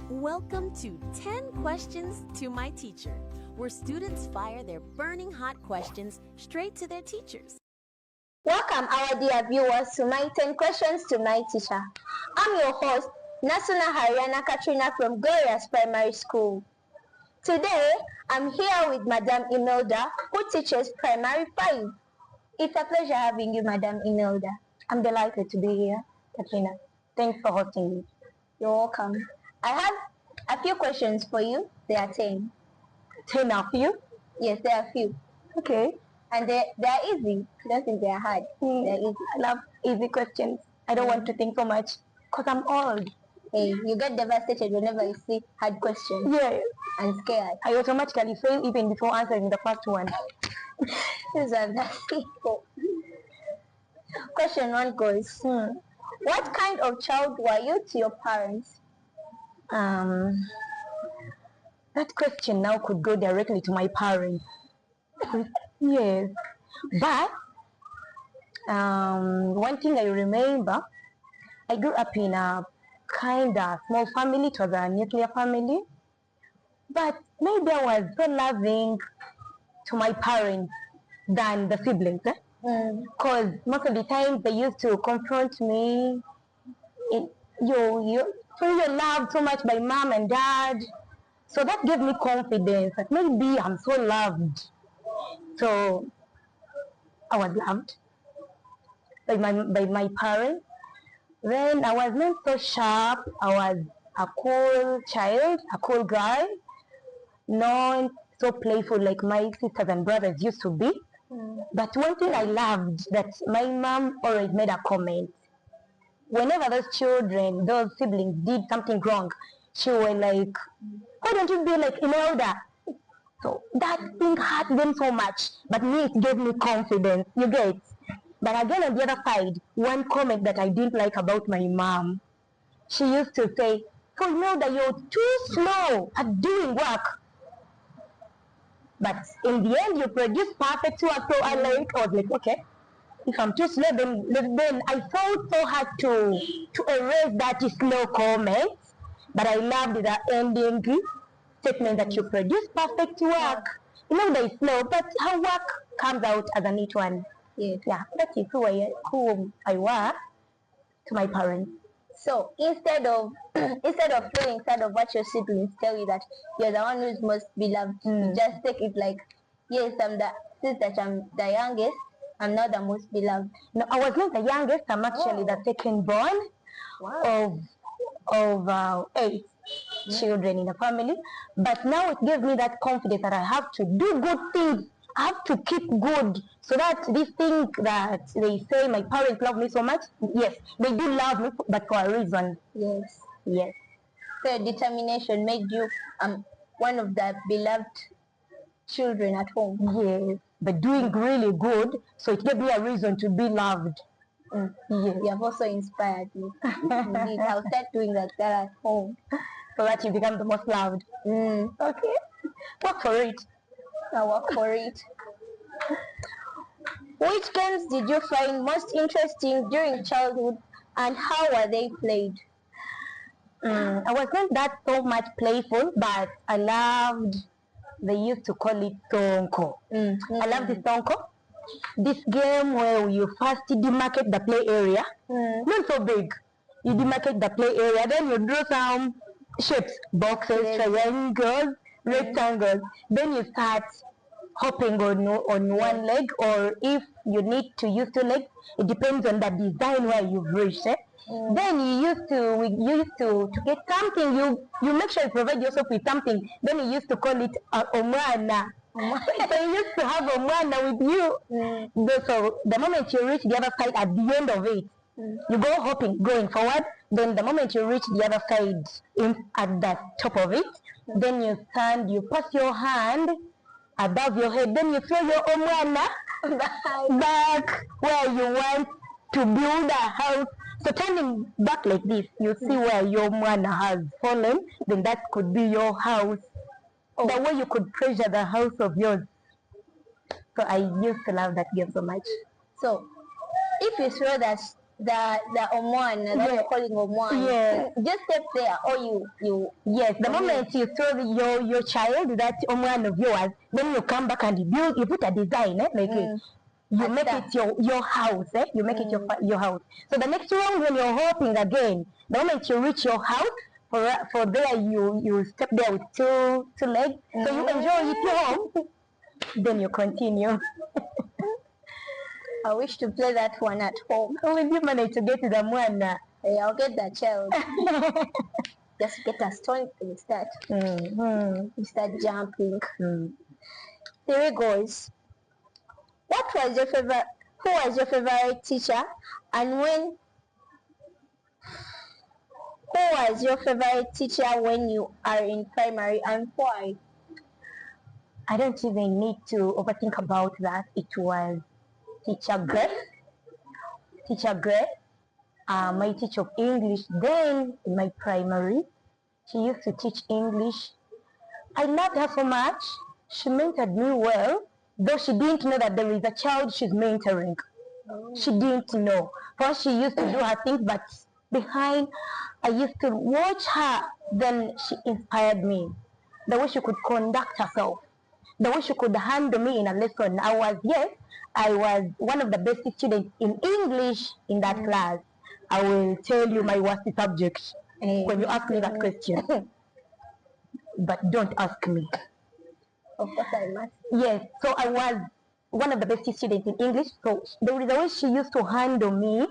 Welcome to 10 Questions to My Teacher, where students fire their burning hot questions straight to their teachers. Welcome, our dear viewers, to my 10 Questions to My Teacher. I'm your host, Nasuna Katrina from Glorious Primary School. Today, I'm here with Madam Imelda, who teaches Primary 5. It's a pleasure having you, Madam Imelda. I'm delighted to be here, Katrina. Thanks for hosting me. You're welcome. I have a few questions for you. There are 10. 10 are few? Yes, there are few. Okay. And they're easy. I don't think they're hard. They're easy. I love easy questions. I don't want to think so much because I'm old. Hey, you get devastated whenever you see hard questions. Yes. And scared. I automatically fail even before answering the first one. These are that simple. Question 1 goes, what kind of child were you to your parents? That question now could go directly to my parents. Yes. But one thing I remember, I grew up in a kind of small family. It was a nuclear family. But maybe I was so loving to my parents than the siblings. Because most of the time they used to confront me. You're loved so much by mom and dad. So that gave me confidence that maybe I'm so loved. So I was loved by my parents. Then I was not so sharp. I was a cool child, a cool guy, not so playful like my sisters and brothers used to be. But one thing I loved, that my mom always made a comment. Whenever those children, those siblings did something wrong, she was like, why don't you be like Imelda? So that thing hurt them so much, but me, it gave me confidence, you get. But again, on the other side, one comment that I didn't like about my mom, she used to say, so Imelda, you're too slow at doing work. But in the end, you produce perfect work. So I was like, okay, if I'm too slow, then I felt so hard to erase that slow comment. But I loved the ending statement that you produce perfect work. You know, they slow, but her work comes out as a neat one. Yes. Yeah, that is who I was to my parents. So instead of feeling sad of what your siblings tell you that you're the one who's most beloved, you just take it like, yes, since that I'm the youngest, I'm not the most beloved. No, I was not the youngest. I'm actually the second born of 8 children in the family. But now it gives me that confidence that I have to do good things. I have to keep good, so that this thing that they say my parents love me so much, yes, they do love me, but for a reason. Yes. Yes. So your determination made you one of the beloved children at home. Yes, but doing really good, so it gave me a reason to be loved. Yes. You have also inspired me. Indeed, I'll start doing that at home, so that you become the most loved. Okay, work for it. I'll work for it. Which games did you find most interesting during childhood, and how were they played? I was not that so much playful, but I loved, they used to call it Tonko. I love the Tonko. This game where you first demarcate the play area, not so big. You demarcate the play area, then you draw some shapes, boxes, triangles, rectangles. Then you start hopping on one leg, or if you need to use 2 legs, it depends on the design where you've reached. Then you used to get something, you make sure you provide yourself with something. Then you used to call it omwana. So you used to have omwana with you. So the moment you reach the other side, at the end of it, you go hopping, going forward. Then the moment you reach the other side, at the top of it, then you stand, you pass your hand above your head, then you throw your omwana back where you want to build a house. So turning back like this, you see where your omwana has fallen, then that could be your house. The way you could treasure the house of yours. So I used to love that game so much. So if you throw that the Omwan that you're calling Omwan. Yes. Just step there, or you. Yes, the moment you saw your child, that Omwan of yours, then you come back and you put a design, like you make it your house, you make it your house. So the next round when you're hopping again, the moment you reach your house, for there you step there with two legs, so you enjoy it home. Then you continue. I wish to play that one at home. How will you manage to get to the one? Hey, I'll get that child. Just get a stone and start. You start jumping. Here it goes. What was your favorite? Who was your favorite teacher, and when? Who was your favorite teacher when you are in primary, and why? I don't even need to overthink about that. It was Teacher Grace. Teacher Grace, my teacher of English then in my primary. She used to teach English. I loved her so much. She mentored me well, though she didn't know that there is a child she's mentoring. She didn't know. First, she used to do her things, but behind, I used to watch her. Then she inspired me. The way she could conduct herself, the way she could handle me in a lesson. I was one of the best students in English in that class. I will tell you my worst subject when you ask me that question. But don't ask me. Of course I must. Yes, so I was one of the best students in English. So there is a way she used to handle me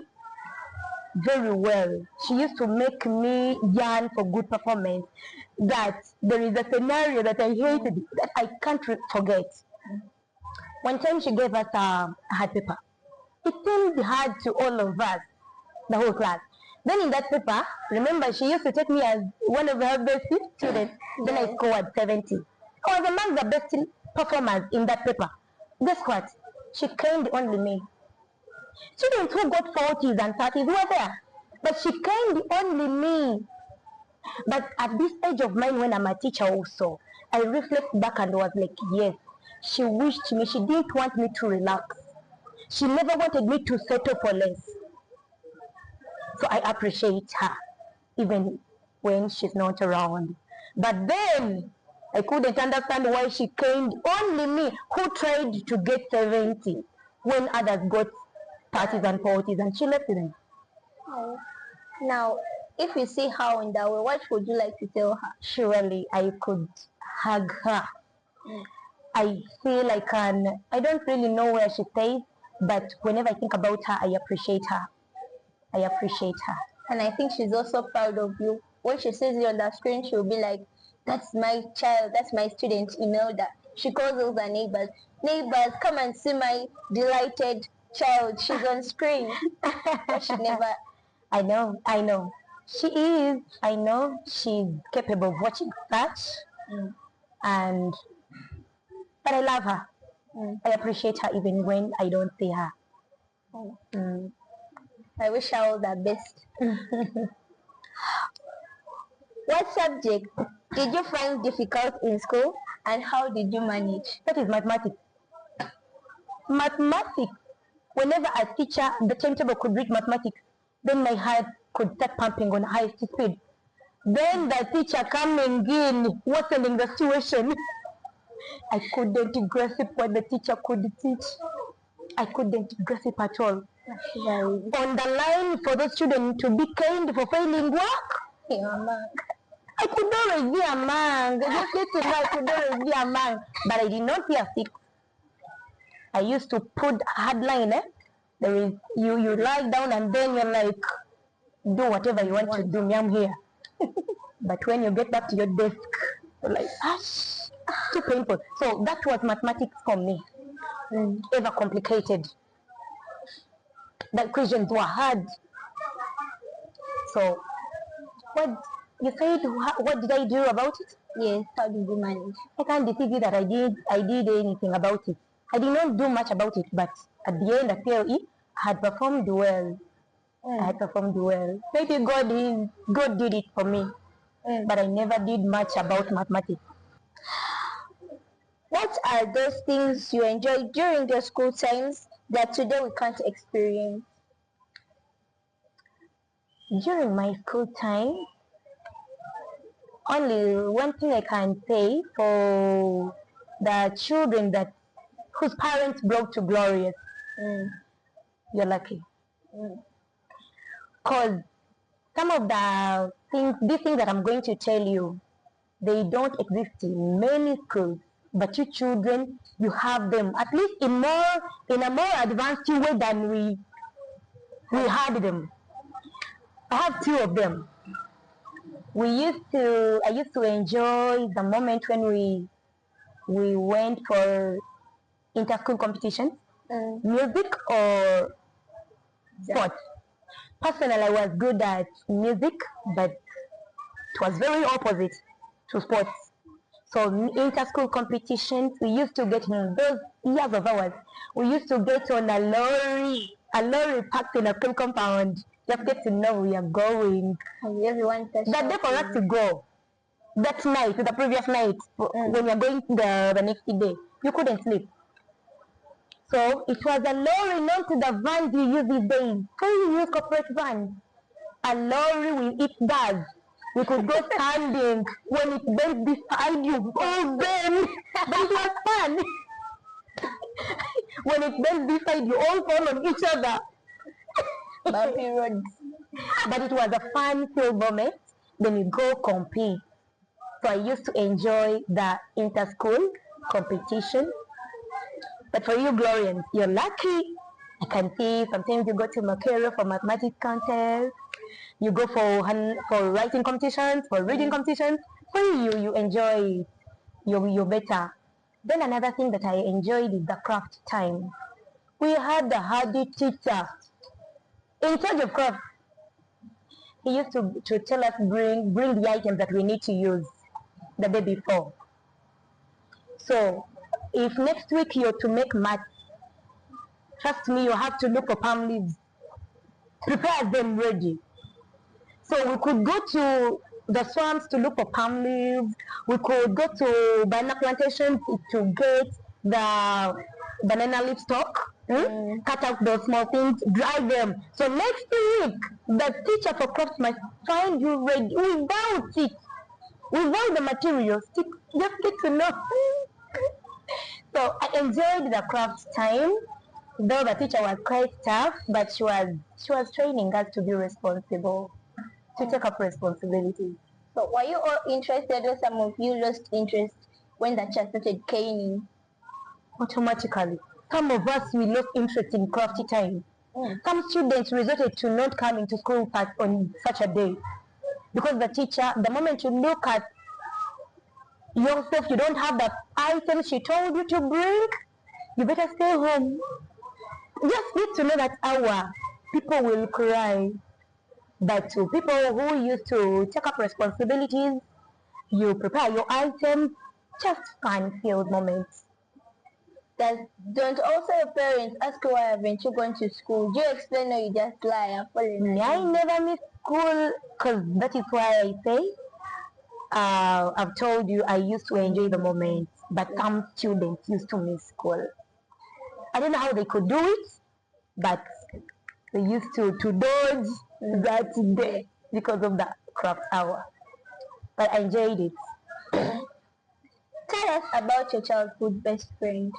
very well. She used to make me yearn for good performance. That there is a scenario that I hated that I can't forget. One time she gave us a hard paper. It seemed hard to all of us, the whole class. Then in that paper, remember she used to take me as one of her best students. Then I scored 70. I was among the best performers in that paper. Guess what? She caned only me. Students who got 40s and 30s were there, but she caned only me. But at this age of mine, when I'm a teacher also, I reflect back and was like, yes, she wished me, she didn't want me to relax. She never wanted me to settle for less. So I appreciate her, even when she's not around. But then, I couldn't understand why she caned only me, who tried to get 70, when others got 30s and 40s, and she left them. Oh. Now, if you see her in that way, what would you like to tell her? Surely I could hug her. I feel I can. I don't really know where she stays, but whenever I think about her, I appreciate her. I appreciate her. And I think she's also proud of you. When she sees you on the screen, she'll be like, that's my child, that's my student, Imelda. She calls all the neighbors. Neighbors, come and see my delighted child. She's on screen. She never... I know. She is. I know she's capable of watching such. But I love her. I appreciate her even when I don't see her. I wish her all the best. What subject did you find difficult in school, and how did you manage? That is mathematics. Mathematics. Whenever a teacher, the timetable could read mathematics, then my heart could start pumping on high speed. Then the teacher coming in, worsening the situation. I couldn't grasp what the teacher could teach. I couldn't grasp at all. On the line for the student to be kind for failing work. I could always be a man. Just listen, I could always be a man. But I did not be a sick. I used to put a hard line, There is you lie down and then you're like, do whatever you want to do, me, I'm here. But when you get back to your desk, you're like, too painful. So that was mathematics for me. Ever complicated. The equations were hard. So what you said, what did I do about it? Yes, how did you manage? I can't deceive you that I did anything about it. I did not do much about it, but at the end of PLE, I had performed well. I had performed well. Maybe God did it for me. But I never did much about mathematics. What are those things you enjoyed during the school times that today we can't experience? During my school time, only one thing I can say for the children that whose parents brought to glorious, you're lucky. Because some of the things, these things that I'm going to tell you, they don't exist in many schools. But you children, you have them at least in a more advanced way than we had them. I have two of them. I used to enjoy the moment when we went for inter-school competitions, music or sport. Personally, I was good at music, but it was very opposite to sports. So inter-school competitions, we used to get in those years of ours. We used to get on a lorry parked in a school compound. Just get to know we are going. And everyone says That day for us to go, that night, the previous night, when you're going the next day, you couldn't sleep. So it was a lorry, not the vans you use these days. How you use corporate vans? A lorry with its gas. We could go standing when it bent beside you. Oh, then! But it was fun. When it bent beside you, all fall on each other. bumpy roads. But it was a fun-filled moment. Then you go compete. So I used to enjoy the inter-school competition. But for you, Glorian, you're lucky. I can see sometimes you go to Makero for mathematics contest. You go for writing competitions, for reading competitions. For you enjoy, you're better. Then another thing that I enjoyed is the craft time. We had the hardy teacher in charge of craft. He used to tell us bring the items that we need to use the day before. So if next week you're to make math, trust me, you have to look for palm leaves. Prepare them ready. So we could go to the swamps to look for palm leaves. We could go to banana plantations to get the banana leaf stalk. Cut out those small things, dry them. So next week, the teacher for crafts must find you ready without it, without the materials. Just get to know. So I enjoyed the craft time, though the teacher was quite tough, but she was training us to be responsible, to take up responsibilities. So were you all interested, or some of you lost interest when the child started caning? Automatically. Some of us, we lost interest in crafty time. Some students resorted to not coming to school on such a day. Because the teacher, the moment you look at yourself, you don't have the items she told you to bring, you better stay home. Just need to know that hour, people will cry. But to people who used to take up responsibilities, you prepare your items, just fun-filled moments. Don't also your parents ask you why haven't you gone to school? Do you explain, or you just lie and fall in? I never miss school, because that is why I say, I've told you I used to enjoy the moment, but some students used to miss school. I don't know how they could do it, but they used to dodge that day because of the craft hour. But I enjoyed it. Tell us about your childhood best friend.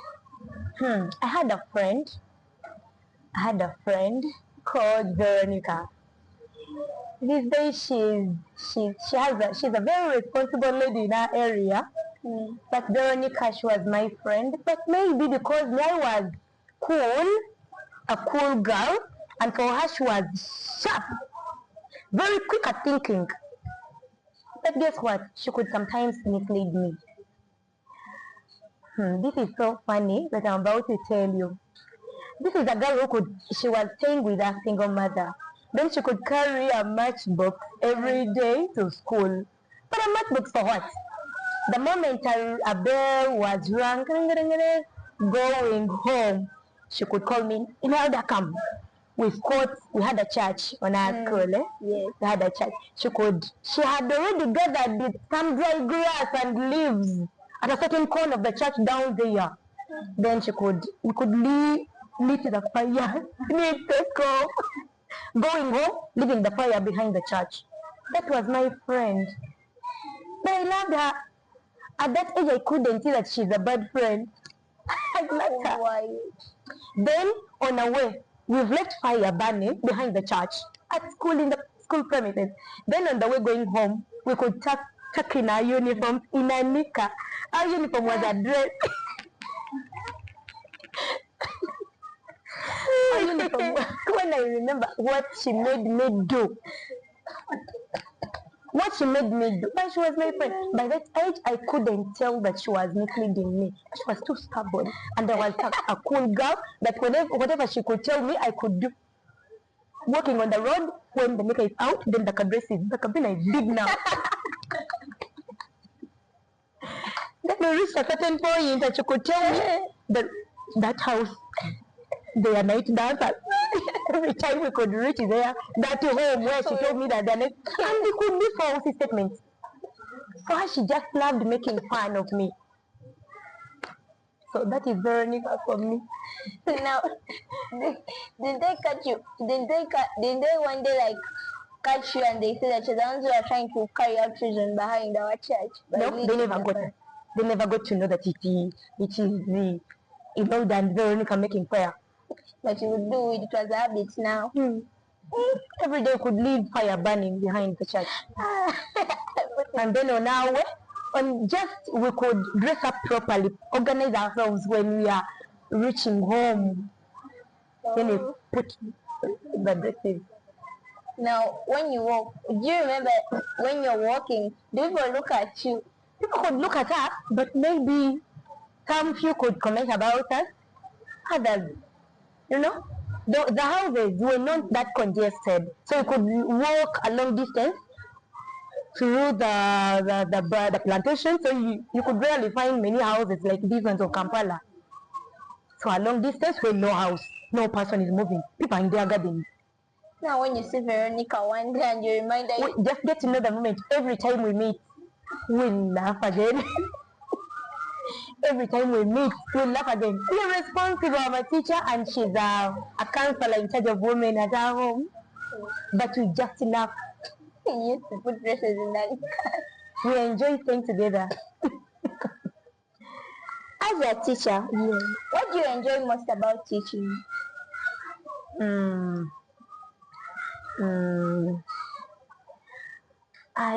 I had a friend called Veronica. These days she's a very responsible lady in our area. But Veronica, she was my friend. But maybe because I was a cool girl, and for her she was sharp, very quick at thinking. But guess what? She could sometimes mislead me. This is so funny that I'm about to tell you. This is a girl she was staying with a single mother. Then she could carry a matchbox every day to school. But a matchbox for what? The moment a bell was rung, going home, she could call me, Imelda, come. We had a church on our school. Yes. We had a church. She had already gathered some dry grass and leaves at a certain corner of the church down there. Then we could lit the fire, take off. going home, leaving the fire behind the church. That was my friend. But I loved her. At that age, I couldn't see that she's a bad friend. I loved her. Why? Then, on our way, we've left fire burning behind the church at school, in the school premises. Then, on the way going home, we could tuck in our uniforms in a knicker. Our uniform was a dress. Our uniform, when I remember what she made me do. What she made me do. But she was my friend. By that age, I couldn't tell that she was misleading me. She was too stubborn. And I was a cool girl that whatever she could tell me, I could do. Walking on the road, when the maker is out, then the dress is, the cabina is big now. Then we reached a certain point that she could tell me that house, they are night dancers. Every time we could reach there, that home where she told me that they're night, and they could be false statements. So she just loved making fun of me. So that is Veronica for me. Now, did they catch you? Did they one day like catch you and they say that you're the ones who are trying to carry out treason behind our church? No, they never got it. They never got to know that it is the Imelda and Veronica making fire. But you would do it was a habit now. Every day we could leave fire burning behind the church. And then on our way, we could dress up properly, organize ourselves when we are reaching home. Then we put the dresses. Now, when you walk, do you remember when you're walking, do people look at you? People could look at us, but maybe some few could comment about us. Others, the houses were not that congested, so you could walk a long distance through the plantation, so you could rarely find many houses like these ones of Kampala. So a long distance where no house, no person is moving, people are in their garden. Now when you see Veronica one day and you remind her, we just get to know the moment. Every time we meet, we'll laugh again. Every time we meet, we'll laugh again. We're responsible. I'm a teacher and she's a counselor in charge of women at our home. But we just laugh. we used to put dresses in that. We enjoy staying together. As a teacher, what do you enjoy most about teaching? I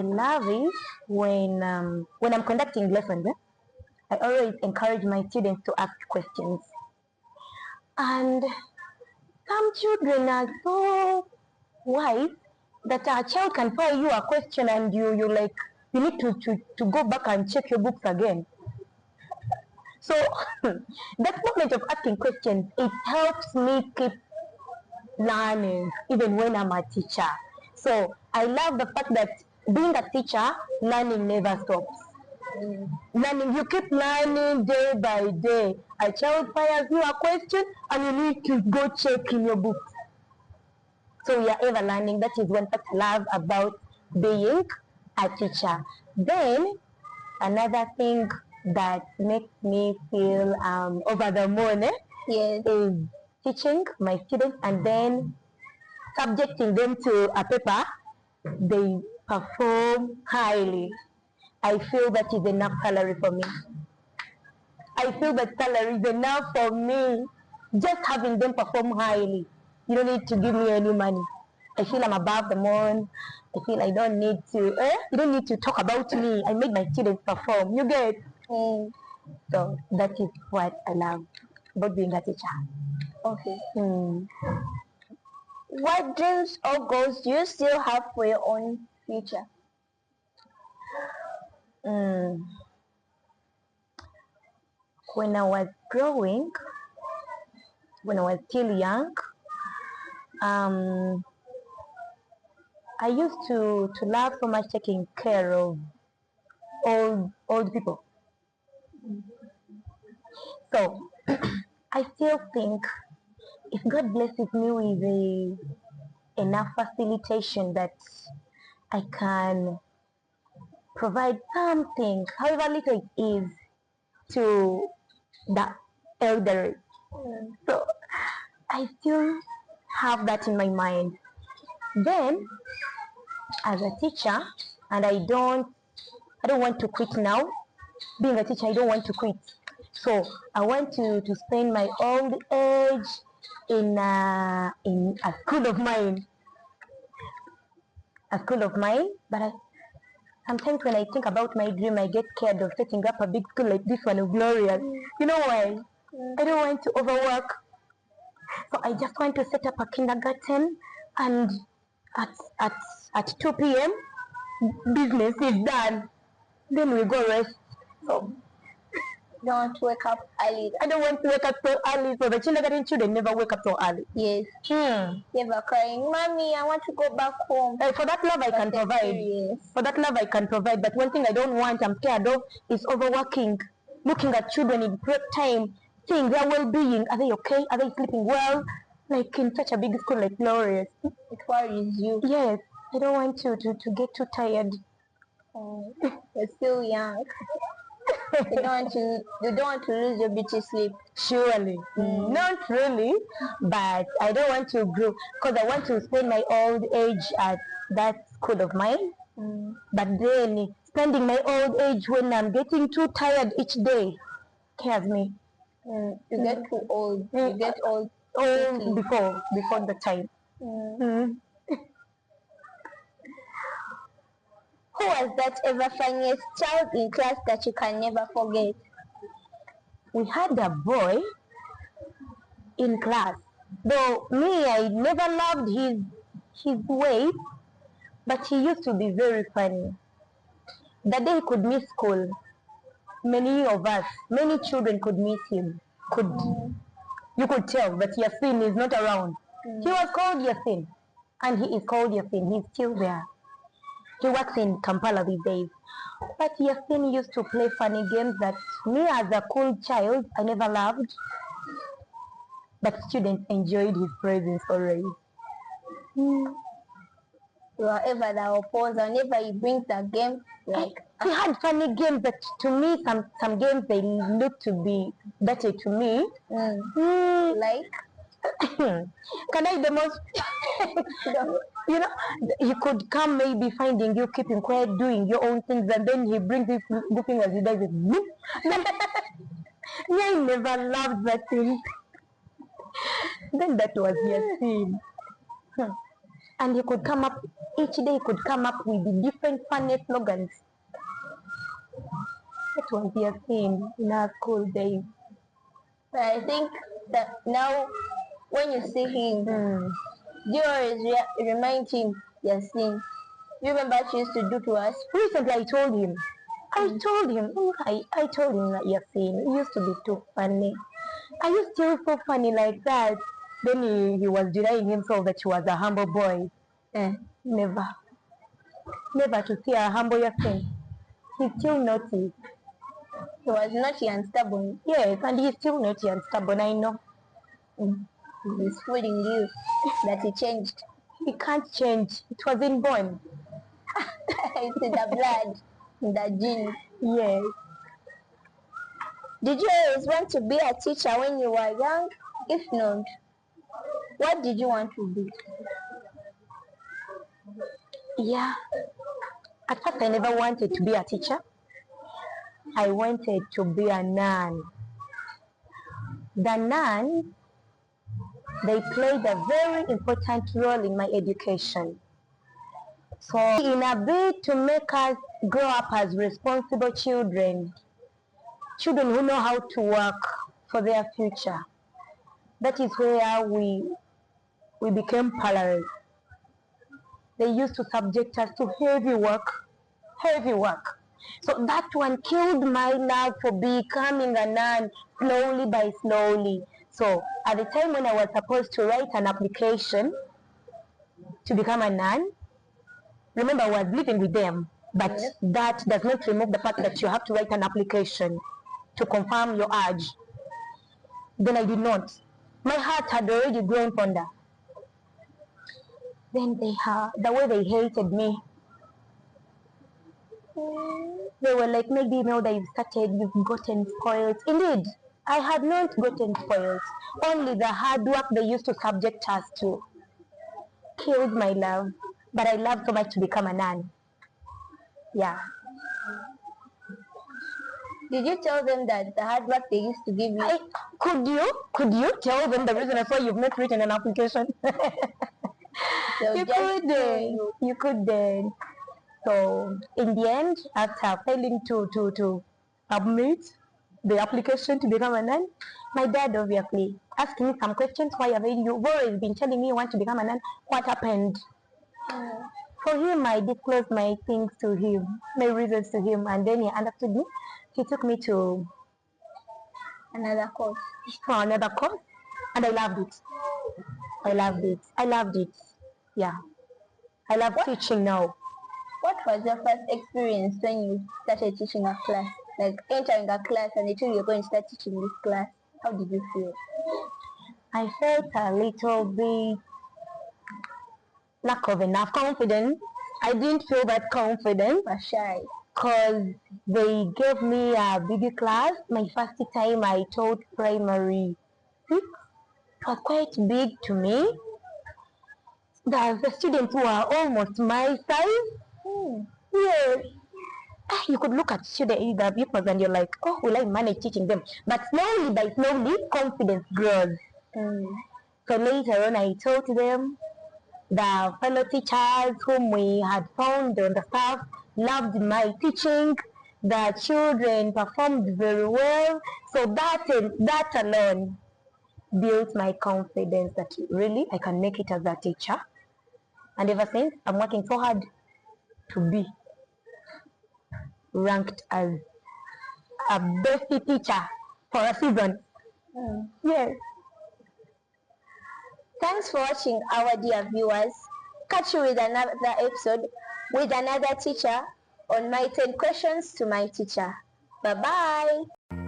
love it when I'm conducting lessons. I always encourage my students to ask questions. And some children are so wise that a child can fire you a question and you need to go back and check your books again. So that moment of asking questions, it helps me keep learning even when I'm a teacher. So I love the fact that being a teacher, learning never stops. Learning, you keep learning day by day. A child fires you a question and you need to go check in your book. So we are ever learning. That is one fact I love about being a teacher. Then another thing that makes me feel over the moon is teaching my students and then subjecting them to a paper. They perform highly. I feel that is enough salary for me. I feel that salary is enough for me. Just having them perform highly. You don't need to give me any money. I feel I'm above the moon. I feel I don't need to, you don't need to talk about me. I made my students perform. You get? So that is what I love about being a teacher. Okay. What dreams or goals do you still have for your own future? When I was growing, when I was still young, I used to love so much taking care of old people. So I still think if God blesses me with enough facilitation that I can provide something, however little it is, to the elderly. So I still have that in my mind. Then, as a teacher, and I don't want to quit now. Being a teacher, I don't want to quit. So I want to spend my old age in a school of mine. A school of mine, but sometimes when I think about my dream, I get scared of setting up a big school like this one of Glorious. You know why? I don't want to overwork. So I just want to set up a kindergarten, and at 2 p.m. business is done. Then we go rest. So Don't wake up early. I don't want to wake up so early. So the kindergarten children never wake up so early. Yes. Never crying, Mommy, I want to go back home. For that love I can provide. Yes. For that love I can provide. But one thing I don't want, I'm scared of, is overworking. Looking at children in break time, seeing their well-being. Are they okay? Are they sleeping well? Like in such a big school like Glorious. It worries you. Yes. I don't want to get too tired. You're still young. You don't want to lose your beauty sleep. Surely. Not really, but I don't want to grow, because I want to spend my old age at that school of mine. But then spending my old age when I'm getting too tired each day scares me. You get too old. You get old before the time. Who was that ever funniest child in class that you can never forget? We had a boy in class. Though me, I never loved his ways, but he used to be very funny. The day he could miss school, many of us, many children could miss him. You could tell that Yasin is not around. He was called Yasin, and he is called Yasin. He's still there. He works in Kampala these days. But Yasin used to play funny games that me as a cool child, I never loved. But students enjoyed his presence already. You are ever the opposer. Whenever he brings the game, like... He had funny games that to me, some games, they look to be better to me. Like? Can I demonstrate? You know, he could come maybe finding you keeping quiet, doing your own things, and then he brings it looking as he does it. I never loved that thing. Then that was Yasin. And he could come up, each day he could come up with the different funny slogans. That was Yasin in our school days. But I think that now, when you see him, you always remind him, Yasin. You remember what you used to do to us? Recently I told him I told him that Yasin, he used to be too funny. Are you still so funny like that? Then he was denying himself that he was a humble boy. Never to see a humble Yasin. He's still naughty. He was naughty and stubborn. Yes, and he's still naughty and stubborn, I know. He's fooling you that he changed. He can't change. It was inborn. It's in the blood, in the genes. Yes. Did you always want to be a teacher when you were young? If not, what did you want to be? Yeah. At first I never wanted to be a teacher. I wanted to be a nun. The nuns, they played a very important role in my education. So in a bid to make us grow up as responsible children who know how to work for their future, that is where we became paralyzed. They used to subject us to heavy work. So that one killed my love for becoming a nun slowly by slowly. So at the time when I was supposed to write an application to become a nun, remember I was living with them, but that does not remove the fact that you have to write an application to confirm your age. Then I did not. My heart had already grown fonder. Then the way they hated me. They were like, maybe Imelda, you've gotten spoiled. Indeed, I had not gotten spoiled. Only the hard work they used to subject us to killed my love. But I love so much to become a nun. Yeah. Did you tell them that the hard work they used to give you? Could you tell them the reason why you've not written an application? You couldn't. So in the end, after failing to submit the application to become a nun, my dad obviously asked me some questions. Why have you've always been telling me you want to become a nun? What happened? For him, I disclosed my things to him, my reasons to him, and then he understood me. He took me to another course, and I loved it. I loved it. Yeah. I love teaching now. What was your first experience when you started teaching a class? Like entering a class and they told you you're going to start teaching this class. How did you feel? I felt a little bit lack of enough confidence. I didn't feel that confident. Or shy. Because they gave me a big class. My first time I taught primary 6. It was quite big to me. The students were almost my size. Yes. You could look at the pupils and you're like, oh, will I manage teaching them? But slowly by slowly, confidence grows. So later on, I taught them. The fellow teachers whom we had found on the staff loved my teaching. The children performed very well. So that alone built my confidence that really I can make it as a teacher. And ever since, I'm working so hard to be ranked as a best teacher for a season. Yes. Thanks for watching, our dear viewers. Catch you with another episode with another teacher on my 10 questions to my teacher. Bye-bye.